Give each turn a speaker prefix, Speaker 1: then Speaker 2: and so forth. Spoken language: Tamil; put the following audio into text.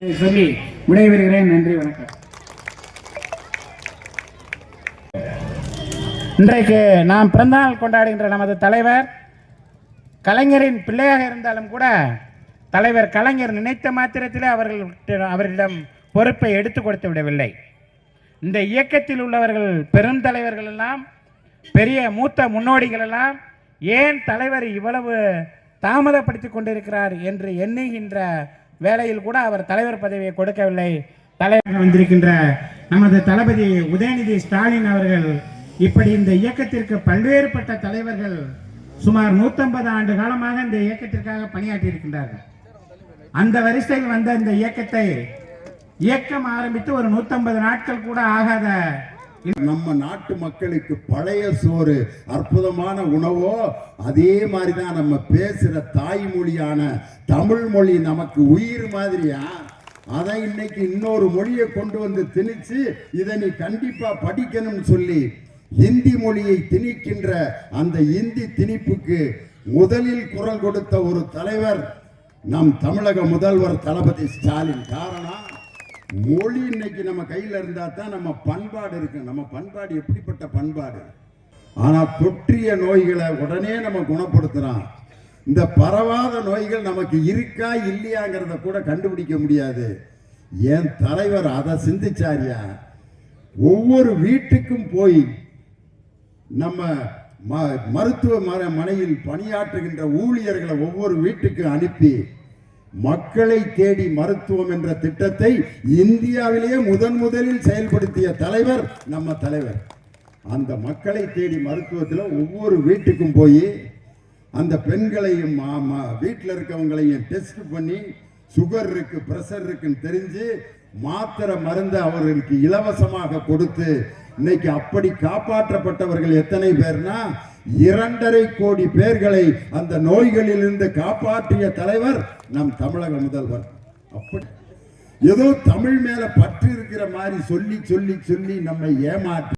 Speaker 1: சொல்லி விடைபெறுகிறேன். நன்றி, வணக்கம். இன்றைக்கு நாம் பிறந்தநாள் கொண்டாடுகின்ற நமது தலைவர் கலைஞரின் பிள்ளையாக இருந்தாலும் கூட தலைவர் கலைஞர் நினைத்த மாத்திரத்திலே அவரிடம் பொறுப்பை எடுத்து கொடுத்து விடவில்லை. இந்த இயக்கத்தில் உள்ளவர்கள் பெரும் தலைவர்கள் எல்லாம், பெரிய மூத்த முன்னோடிகள் எல்லாம் ஏன் தலைவர் இவ்வளவு தாமதப்படுத்தி கொண்டிருக்கிறார் என்று எண்ணுகின்ற வேளையில் கூட அவர் தலைவர் பதவியை கொடுக்கவில்லை. தலைவர் வந்திருக்கின்ற நமது தளபதி உதயநிதி ஸ்டாலின் அவர்கள் இப்படி இந்த இயக்கத்திற்கு பல்வேறுபட்ட தலைவர்கள் சுமார் 150 ஆண்டு காலமாக இந்த இயக்கத்திற்காக பணியாற்றி இருக்கின்றார்கள். அந்த வரிசையில் வந்த இந்த இயக்கம் ஆரம்பித்து ஒரு 150 நாட்கள் கூட ஆகாத
Speaker 2: நம்ம நாட்டு மக்களுக்கு பழைய சோறு அற்புதமான உணவோ, அதே மாதிரிதான் நம்ம பேசுற தாய்மொழியான தமிழ் மொழி நமக்கு உயிர் மாதிரியா. அதை இன்னைக்கு இன்னொரு மொழியை கொண்டு வந்து திணிச்சு இதை நீ கண்டிப்பா படிக்கணும்னு சொல்லி ஹிந்தி மொழியை திணிக்கின்ற அந்த இந்தி திணிப்புக்கு முதலில் குரல் கொடுத்த ஒரு தலைவர் நம் தமிழக முதல்வர் தளபதி ஸ்டாலின். காரணம், மொழி இன்னைக்கு நம்ம கையில் இருந்தா தான் நம்ம பண்பாடு இருக்கு. நம்ம பண்பாடு எப்படிப்பட்ட பண்பாடு? ஆனா தொற்றிய நோய்களை உடனே நம்ம குணப்படுத்துறோம். இந்த பரவாத நோய்கள் நமக்கு இருக்கா இல்லையாங்கிறத கூட கண்டுபிடிக்க முடியாது. என் தலைவர் அதை சிந்திச்சாரியா? ஒவ்வொரு வீட்டுக்கும் போய் நம்ம மருத்துவமனையில் பணியாற்றுகின்ற ஊழியர்களை ஒவ்வொரு வீட்டுக்கு அனுப்பி மக்களை தேடி மருத்துவம் என்ற திட்டத்தை இந்தியாவிலேயே முதலில் செயல்படுத்திய தலைவர் நம்ம தலைவர். அந்த மக்களை தேடி மருத்துவத்தில் ஒவ்வொரு வீட்டுக்கும் போய் அந்த பெண்களையும் வீட்டில் இருக்கவங்களையும் டெஸ்ட் பண்ணி சுகர் இருக்கு, பிரஷர் இருக்குன்னு தெரிஞ்சு மாத்திரை மருந்து அவர்களுக்கு இலவசமாக கொடுத்து இன்னைக்கு அப்படி காப்பாற்றப்பட்டவர்கள் எத்தனை பேர்னா 2.5 கோடி பேர்களை அந்த நோய்களில் இருந்து காப்பாற்றிய தலைவர் நம் தமிழக முதல்வர். அப்படி ஏதோ தமிழ் மேல பற்று இருக்கிற மாதிரி சொல்லி சொல்லி சொல்லி நம்மை ஏமாற்றி